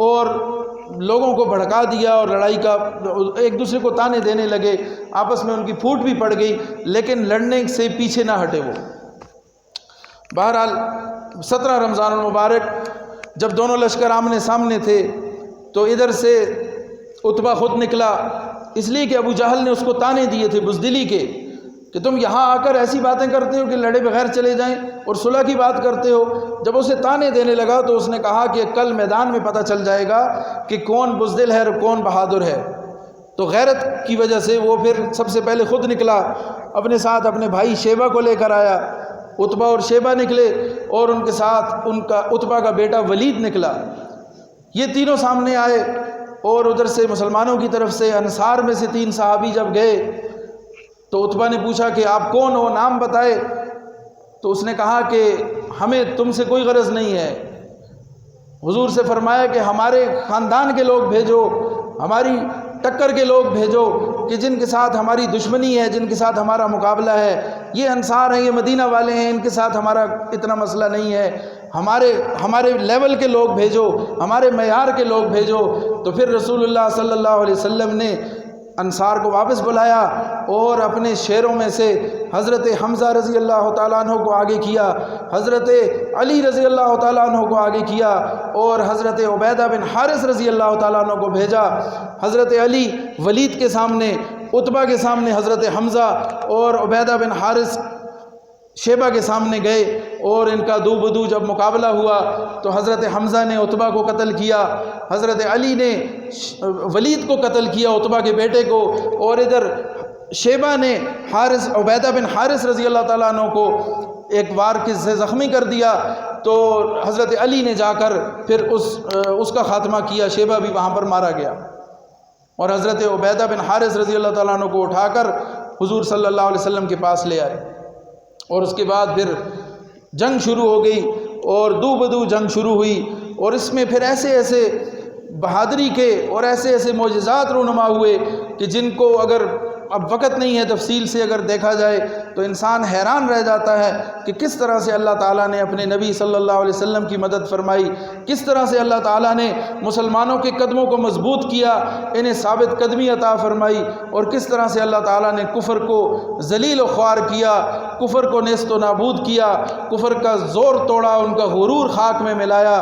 اور لوگوں کو بھڑکا دیا، اور لڑائی کا ایک دوسرے کو تانے دینے لگے، آپس میں ان کی پھوٹ بھی پڑ گئی، لیکن لڑنے سے پیچھے نہ ہٹے وہ۔ بہرحال 17 رمضان المبارک جب دونوں لشکر آمنے سامنے تھے تو ادھر سے عتبہ خود نکلا، اس لیے کہ ابو جہل نے اس کو تانے دیے تھے بزدلی کے کہ تم یہاں آ کر ایسی باتیں کرتے ہو کہ لڑے بغیر چلے جائیں اور صلح کی بات کرتے ہو۔ جب اسے تانے دینے لگا تو اس نے کہا کہ کل میدان میں پتہ چل جائے گا کہ کون بزدل ہے اور کون بہادر ہے۔ تو غیرت کی وجہ سے وہ پھر سب سے پہلے خود نکلا، اپنے ساتھ اپنے بھائی شیبہ کو لے کر آیا، عتبہ اور شیبہ نکلے، اور ان کے ساتھ ان کا عتبہ کا بیٹا ولید نکلا۔ یہ تینوں سامنے آئے، اور ادھر سے مسلمانوں کی طرف سے انصار میں سے 3 صحابی جب گئے تو عتبہ نے پوچھا کہ آپ کون ہو، نام بتائے۔ تو اس نے کہا کہ ہمیں تم سے کوئی غرض نہیں ہے، حضور سے فرمایا کہ ہمارے خاندان کے لوگ بھیجو، ہماری ٹکر کے لوگ بھیجو کہ جن کے ساتھ ہماری دشمنی ہے، جن کے ساتھ ہمارا مقابلہ ہے، یہ انصار ہیں، یہ مدینہ والے ہیں، ان کے ساتھ ہمارا اتنا مسئلہ نہیں ہے، ہمارے لیول کے لوگ بھیجو، ہمارے معیار کے لوگ بھیجو۔ تو پھر رسول اللہ صلی اللہ علیہ وسلم نے انصار کو واپس بلایا اور اپنے شیروں میں سے حضرت حمزہ رضی اللہ تعالیٰ عنہ کو آگے کیا، حضرت علی رضی اللہ تعالیٰ عنہ کو آگے کیا، اور حضرت عبیدہ بن حارث رضی اللہ تعالیٰ عنہ کو بھیجا۔ حضرت علی ولید کے سامنے عتبہ کے سامنے حضرت حمزہ اور عبیدہ بن حارث شیبہ کے سامنے گئے اور ان کا دو بدو جب مقابلہ ہوا تو حضرت حمزہ نے عتبہ کو قتل کیا، حضرت علی نے ولید کو قتل کیا عتبہ کے بیٹے کو، اور ادھر شیبہ نے عبیدہ بن حارث رضی اللہ تعالیٰ عنہ کو ایک وار سے زخمی کر دیا، تو حضرت علی نے جا کر پھر اس کا خاتمہ کیا، شیبہ بھی وہاں پر مارا گیا، اور حضرت عبیدہ بن حارث رضی اللہ تعالیٰ عنہ کو اٹھا کر حضور صلی اللہ علیہ وسلم کے پاس لے آئے، اور اس کے بعد پھر جنگ شروع ہو گئی اور دو بدو جنگ شروع ہوئی، اور اس میں پھر ایسے ایسے بہادری کے اور ایسے ایسے معجزات رونما ہوئے کہ جن کو اگر اب وقت نہیں ہے تفصیل سے اگر دیکھا جائے تو انسان حیران رہ جاتا ہے کہ کس طرح سے اللہ تعالیٰ نے اپنے نبی صلی اللہ علیہ وسلم کی مدد فرمائی، کس طرح سے اللہ تعالیٰ نے مسلمانوں کے قدموں کو مضبوط کیا، انہیں ثابت قدمی عطا فرمائی، اور کس طرح سے اللہ تعالیٰ نے کفر کو ذلیل و خوار کیا، کفر کو نیست و نابود کیا، کفر کا زور توڑا، ان کا غرور خاک میں ملایا۔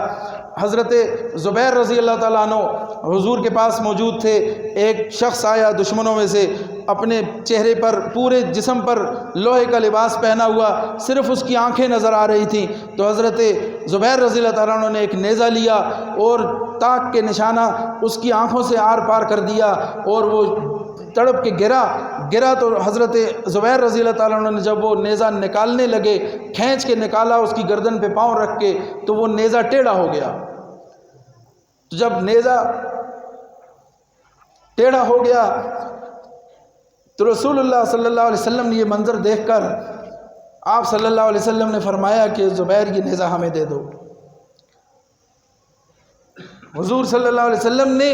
حضرت زبیر رضی اللہ تعالیٰ عنہ حضور کے پاس موجود تھے، ایک شخص آیا دشمنوں میں سے، اپنے چہرے پر پورے جسم پر لوہے کا لباس پہنا ہوا، صرف اس کی آنکھیں نظر آ رہی تھیں، تو حضرت زبیر رضی اللہ تعالیٰ عنہ نے ایک نیزہ لیا اور تاک کے نشانہ اس کی آنکھوں سے آر پار کر دیا، اور وہ تڑپ کے گرا تو حضرت زبیر رضی اللہ تعالیٰ عنہ نے جب وہ نیزہ نکالنے لگے، کھینچ کے نکالا اس کی گردن پہ پاؤں رکھ کے، تو وہ نیزہ ٹیڑھا ہو گیا۔ تو جب نیزہ ٹیڑھا ہو گیا تو رسول اللہ صلی اللہ علیہ وسلم نے یہ منظر دیکھ کر آپ صلی اللہ علیہ وسلم نے فرمایا کہ زبیر یہ نیزہ ہمیں دے دو۔ حضور صلی اللہ علیہ وسلم نے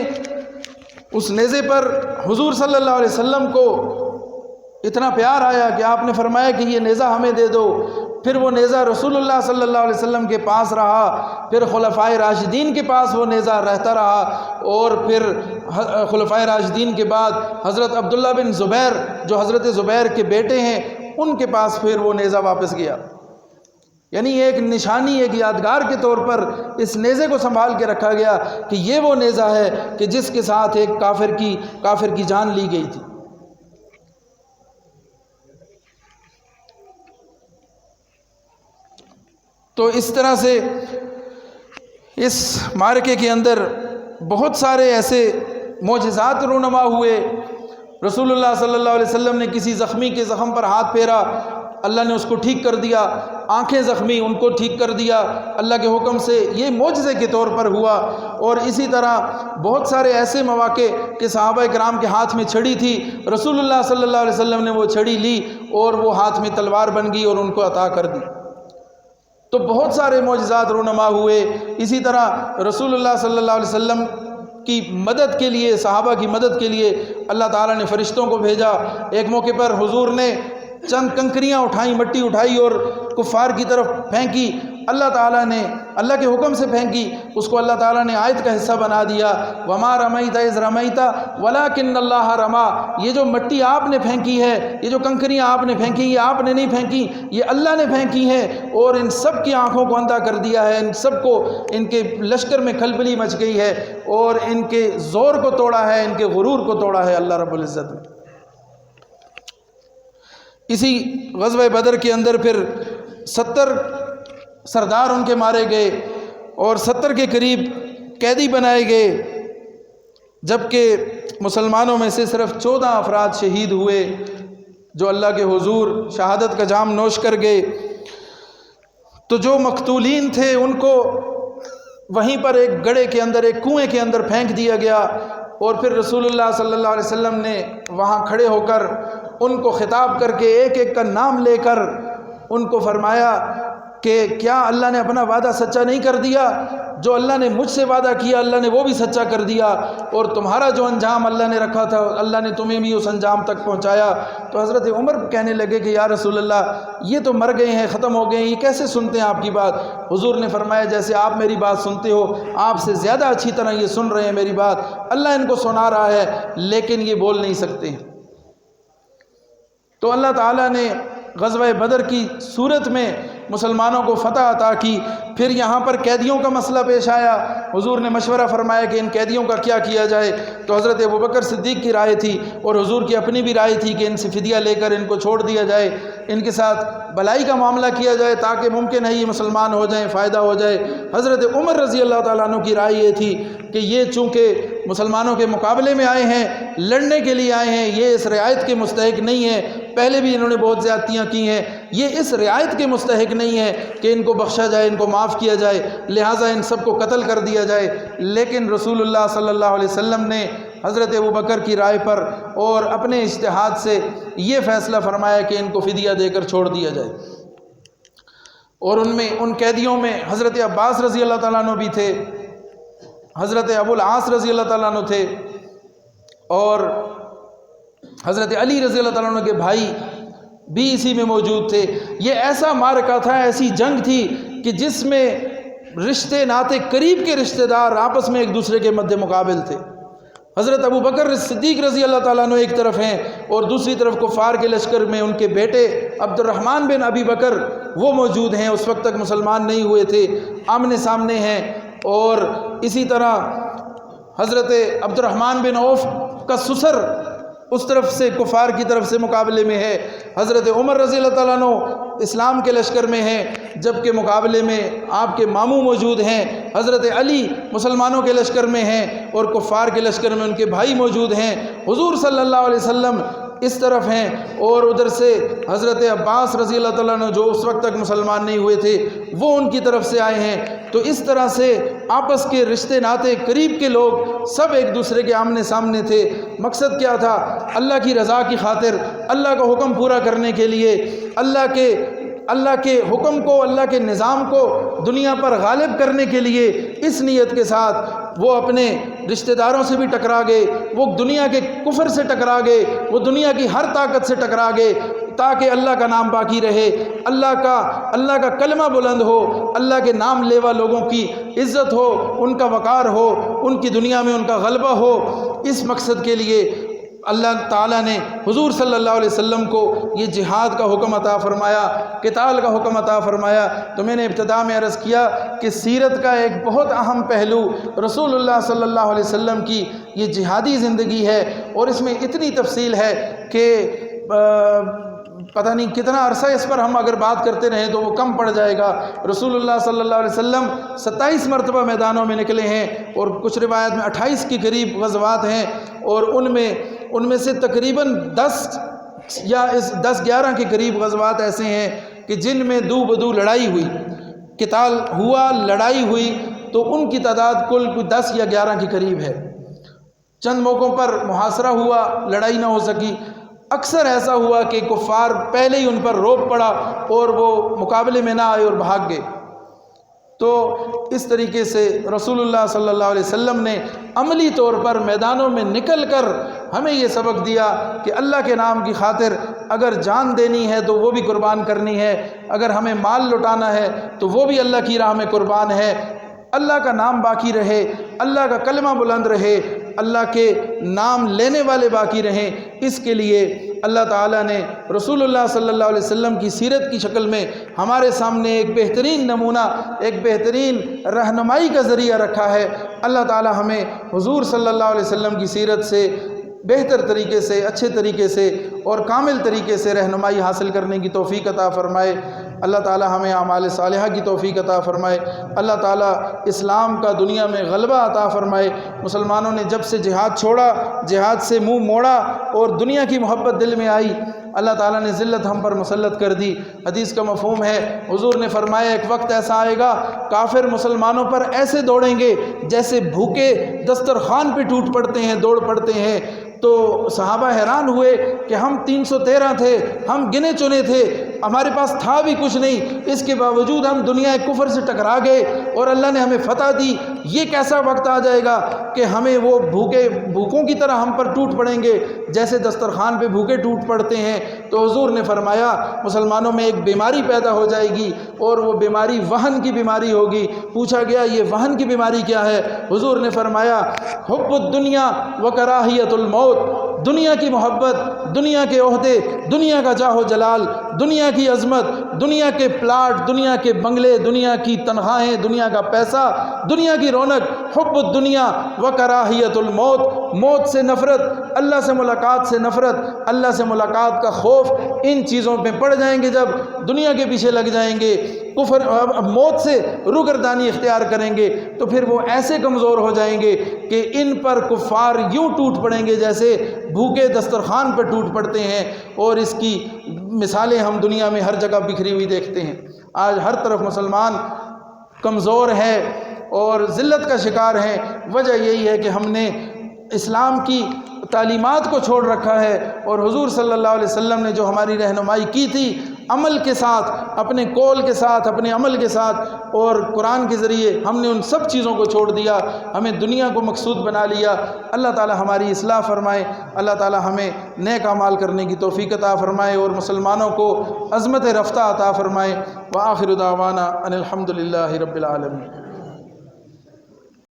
اس نیزے پر حضور صلی اللہ علیہ وسلم کو اتنا پیار آیا کہ آپ نے فرمایا کہ یہ نیزہ ہمیں دے دو۔ پھر وہ نیزہ رسول اللہ صلی اللہ علیہ وسلم کے پاس رہا، پھر خلفائے راشدین کے پاس وہ نیزہ رہتا رہا، اور پھر خلفائے راشدین کے بعد حضرت عبداللہ بن زبیر جو حضرت زبیر کے بیٹے ہیں ان کے پاس پھر وہ نیزہ واپس گیا۔ یعنی ایک نشانی، ایک یادگار کے طور پر اس نیزے کو سنبھال کے رکھا گیا کہ یہ وہ نیزہ ہے کہ جس کے ساتھ ایک کافر کی جان لی گئی تھی۔ تو اس طرح سے اس معرکے کے اندر بہت سارے ایسے معجزات رونما ہوئے۔ رسول اللہ صلی اللہ علیہ وسلم نے کسی زخمی کے زخم پر ہاتھ پھیرا، اللہ نے اس کو ٹھیک کر دیا، آنکھیں زخمی ان کو ٹھیک کر دیا اللہ کے حکم سے، یہ معجزے کے طور پر ہوا۔ اور اسی طرح بہت سارے ایسے مواقع کہ صحابہ کرام کے ہاتھ میں چھڑی تھی، رسول اللہ صلی اللہ علیہ وسلم نے وہ چھڑی لی اور وہ ہاتھ میں تلوار بن گئی اور ان کو عطا کر دی۔ تو بہت سارے معجزات رونما ہوئے۔ اسی طرح رسول اللہ صلی اللہ علیہ وسلم کی مدد کے لیے، صحابہ کی مدد کے لیے اللہ تعالیٰ نے فرشتوں کو بھیجا۔ ایک موقع پر حضور نے چند کنکریاں اٹھائیں، مٹی اٹھائی اور کفار کی طرف پھینکی، اللہ تعالیٰ نے اللہ کے حکم سے پھینکی، اس کو اللہ تعالیٰ نے آیت کا حصہ بنا دیا، وما رمیت اذ رمیت ولکن اللہ رما۔ یہ جو مٹی آپ نے پھینکی ہے، یہ جو کنکریاں آپ نے پھینکی، یہ آپ نے نہیں پھینکی، یہ اللہ نے پھینکی ہیں، اور ان سب کی آنکھوں کو اندھا کر دیا ہے، ان سب کو، ان کے لشکر میں کھلبلی مچ گئی ہے، اور ان کے زور کو توڑا ہے، ان کے غرور کو توڑا ہے اللہ رب العزت نے۔ اسی غزوہ بدر کے اندر پھر 70 سردار ان کے مارے گئے اور 70 کے قریب قیدی بنائے گئے، جبکہ مسلمانوں میں سے صرف 14 افراد شہید ہوئے جو اللہ کے حضور شہادت کا جام نوش کر گئے۔ تو جو مقتولین تھے ان کو وہیں پر ایک گڑھے کے اندر، ایک کنویں کے اندر پھینک دیا گیا، اور پھر رسول اللہ صلی اللہ علیہ وسلم نے وہاں کھڑے ہو کر ان کو خطاب کر کے ایک ایک کا نام لے کر ان کو فرمایا کہ کیا اللہ نے اپنا وعدہ سچا نہیں کر دیا؟ جو اللہ نے مجھ سے وعدہ کیا اللہ نے وہ بھی سچا کر دیا، اور تمہارا جو انجام اللہ نے رکھا تھا اللہ نے تمہیں بھی اس انجام تک پہنچایا۔ تو حضرت عمر کہنے لگے کہ یا رسول اللہ یہ تو مر گئے ہیں، ختم ہو گئے ہیں، یہ کیسے سنتے ہیں آپ کی بات؟ حضور نے فرمایا جیسے آپ میری بات سنتے ہو، آپ سے زیادہ اچھی طرح یہ سن رہے ہیں میری بات، اللہ ان کو سنا رہا ہے لیکن یہ بول نہیں سکتے۔ تو اللہ تعالیٰ نے غزوہ بدر کی صورت میں مسلمانوں کو فتح عطا کی۔ پھر یہاں پر قیدیوں کا مسئلہ پیش آیا، حضور نے مشورہ فرمایا کہ ان قیدیوں کا کیا کیا جائے، تو حضرت ابوبکر صدیق کی رائے تھی اور حضور کی اپنی بھی رائے تھی کہ ان سے فدیہ لے کر ان کو چھوڑ دیا جائے، ان کے ساتھ بھلائی کا معاملہ کیا جائے تاکہ ممکن ہے یہ مسلمان ہو جائیں، فائدہ ہو جائے۔ حضرت عمر رضی اللہ تعالیٰ عنہ کی رائے یہ تھی کہ یہ چونکہ مسلمانوں کے مقابلے میں آئے ہیں، لڑنے کے لیے آئے ہیں، یہ اس رعایت کے مستحق نہیں ہے، پہلے بھی انہوں نے بہت زیادتیاں کی ہیں، یہ اس رعایت کے مستحق نہیں ہے کہ ان کو بخشا جائے، ان کو معاف کیا جائے، لہٰذا ان سب کو قتل کر دیا جائے۔ لیکن رسول اللہ صلی اللہ علیہ وسلم نے حضرت ابوبکر کی رائے پر اور اپنے اجتہاد سے یہ فیصلہ فرمایا کہ ان کو فدیہ دے کر چھوڑ دیا جائے۔ اور ان قیدیوں میں حضرت عباس رضی اللہ تعالیٰ عنہ بھی تھے، حضرت ابو العاص رضی اللہ تعالیٰ عنہ تھے، اور حضرت علی رضی اللہ تعالیٰ عنہ کے بھائی بھی اسی میں موجود تھے۔ یہ ایسا معرکہ تھا، ایسی جنگ تھی کہ جس میں رشتے ناتے، قریب کے رشتہ دار آپس میں ایک دوسرے کے مد مقابل تھے۔ حضرت ابوبکر صدیق رضی اللہ تعالیٰ عنہ ایک طرف ہیں اور دوسری طرف کفار کے لشکر میں ان کے بیٹے عبد الرحمن بن ابی بکر وہ موجود ہیں، اس وقت تک مسلمان نہیں ہوئے تھے، آمنے سامنے ہیں۔ اور اسی طرح حضرت عبد الرحمن بن عوف کا سسر اس طرف سے کفار کی طرف سے مقابلے میں ہے، حضرت عمر رضی اللہ تعالیٰ عنہ اسلام کے لشکر میں ہیں، جبکہ مقابلے میں آپ کے ماموں موجود ہیں، حضرت علی مسلمانوں کے لشکر میں ہیں اور کفار کے لشکر میں ان کے بھائی موجود ہیں۔ حضور صلی اللہ علیہ وسلم اس طرف ہیں اور ادھر سے حضرت عباس رضی اللہ تعالیٰ عنہ جو اس وقت تک مسلمان نہیں ہوئے تھے وہ ان کی طرف سے آئے ہیں۔ تو اس طرح سے آپس کے رشتے ناتے، قریب کے لوگ سب ایک دوسرے کے آمنے سامنے تھے۔ مقصد کیا تھا؟ اللہ کی رضا کی خاطر، اللہ کا حکم پورا کرنے کے لیے، اللہ کے حکم کو، اللہ کے نظام کو دنیا پر غالب کرنے کے لیے، اس نیت کے ساتھ وہ اپنے رشتہ داروں سے بھی ٹکرا گئے، وہ دنیا کے کفر سے ٹکرا گئے، وہ دنیا کی ہر طاقت سے ٹکرا گئے تاکہ اللہ کا نام باقی رہے، اللہ کا کلمہ بلند ہو، اللہ کے نام لیوا لوگوں کی عزت ہو، ان کا وقار ہو، ان کی دنیا میں ان کا غلبہ ہو۔ اس مقصد کے لیے اللہ تعالیٰ نے حضور صلی اللہ علیہ وسلم کو یہ جہاد کا حکم عطا فرمایا، قتال کا حکم عطا فرمایا۔ تو میں نے ابتدا میں عرض کیا کہ سیرت کا ایک بہت اہم پہلو رسول اللہ صلی اللہ علیہ وسلم کی یہ جہادی زندگی ہے، اور اس میں اتنی تفصیل ہے کہ پتہ نہیں کتنا عرصہ اس پر ہم اگر بات کرتے رہیں تو وہ کم پڑ جائے گا۔ رسول اللہ صلی اللہ علیہ وسلم 27 مرتبہ میدانوں میں نکلے ہیں، اور کچھ روایت میں 28 کے قریب غزوات ہیں، اور ان میں سے تقریباً 10-11 کے قریب غزوات ایسے ہیں کہ جن میں دو بدو لڑائی ہوئی، قتال ہوا، لڑائی ہوئی، تو ان کی تعداد کل 10 یا 11 کے قریب ہے۔ چند موقعوں پر محاصرہ ہوا، لڑائی نہ ہو سکی، اکثر ایسا ہوا کہ کفار پہلے ہی ان پر روب پڑا اور وہ مقابلے میں نہ آئے اور بھاگ گئے۔ تو اس طریقے سے رسول اللہ صلی اللہ علیہ وسلم نے عملی طور پر میدانوں میں نکل کر ہمیں یہ سبق دیا کہ اللہ کے نام کی خاطر اگر جان دینی ہے تو وہ بھی قربان کرنی ہے، اگر ہمیں مال لٹانا ہے تو وہ بھی اللہ کی راہ میں قربان ہے، اللہ کا نام باقی رہے، اللہ کا کلمہ بلند رہے، اللہ کے نام لینے والے باقی رہیں۔ اس کے لیے اللہ تعالیٰ نے رسول اللہ صلی اللہ علیہ وسلم کی سیرت کی شکل میں ہمارے سامنے ایک بہترین نمونہ، ایک بہترین رہنمائی کا ذریعہ رکھا ہے۔ اللہ تعالیٰ ہمیں حضور صلی اللہ علیہ وسلم کی سیرت سے بہتر طریقے سے، اچھے طریقے سے اور کامل طریقے سے رہنمائی حاصل کرنے کی توفیق عطا فرمائے۔ اللہ تعالیٰ ہمیں اعمال صالحہ کی توفیق عطا فرمائے۔ اللہ تعالیٰ اسلام کا دنیا میں غلبہ عطا فرمائے۔ مسلمانوں نے جب سے جہاد چھوڑا، جہاد سے منہ موڑا اور دنیا کی محبت دل میں آئی، اللہ تعالیٰ نے ذلت ہم پر مسلط کر دی۔ حدیث کا مفہوم ہے، حضور نے فرمایا ایک وقت ایسا آئے گا کافر مسلمانوں پر ایسے دوڑیں گے جیسے بھوکے دسترخوان پہ ٹوٹ پڑتے ہیں، دوڑ پڑتے ہیں۔ تو صحابہ حیران ہوئے کہ ہم 313 تھے، ہم گنے چنے تھے، ہمارے پاس تھا بھی کچھ نہیں، اس کے باوجود ہم دنیا کفر سے ٹکرا گئے اور اللہ نے ہمیں فتح دی۔ یہ کیسا وقت آ جائے گا کہ ہمیں وہ بھوکوں کی طرح ہم پر ٹوٹ پڑیں گے جیسے دسترخوان پہ بھوکے ٹوٹ پڑتے ہیں۔ تو حضور نے فرمایا مسلمانوں میں ایک بیماری پیدا ہو جائے گی اور وہ بیماری وہن کی بیماری ہوگی۔ پوچھا گیا یہ وہن کی بیماری کیا ہے؟ حضور نے فرمایا حب الدنیا و کراہیت الموت، دنیا کی محبت، دنیا کے عہدے، دنیا کا جاہ و جلال، دنیا کی عظمت، دنیا کے پلاٹ، دنیا کے بنگلے، دنیا کی تنخواہیں، دنیا کا پیسہ، دنیا کی رونق، حب الدنیا و کراہیت الموت، موت سے نفرت، اللہ سے ملاقات سے نفرت، اللہ سے ملاقات کا خوف، ان چیزوں پہ پڑ جائیں گے جب، دنیا کے پیچھے لگ جائیں گے، کفر موت سے روگردانی اختیار کریں گے، تو پھر وہ ایسے کمزور ہو جائیں گے کہ ان پر کفار یوں ٹوٹ پڑیں گے جیسے بھوکے دسترخوان پر ٹوٹ پڑتے ہیں، اور اس کی مثالیں ہم دنیا میں ہر جگہ بکھری ہوئی دیکھتے ہیں۔ آج ہر طرف مسلمان کمزور ہے اور ذلت کا شکار ہیں، وجہ یہی ہے کہ ہم نے اسلام کی تعلیمات کو چھوڑ رکھا ہے، اور حضور صلی اللہ علیہ وسلم نے جو ہماری رہنمائی کی تھی عمل کے ساتھ، اپنے قول کے ساتھ، اپنے عمل کے ساتھ اور قرآن کے ذریعے، ہم نے ان سب چیزوں کو چھوڑ دیا، ہمیں دنیا کو مقصود بنا لیا۔ اللہ تعالی ہماری اصلاح فرمائے، اللہ تعالی ہمیں نیک اعمال کرنے کی توفیق عطا فرمائے اور مسلمانوں کو عظمت رفتہ عطا فرمائے۔ وآخر دعوانا ان الحمد للہ رب العالمین۔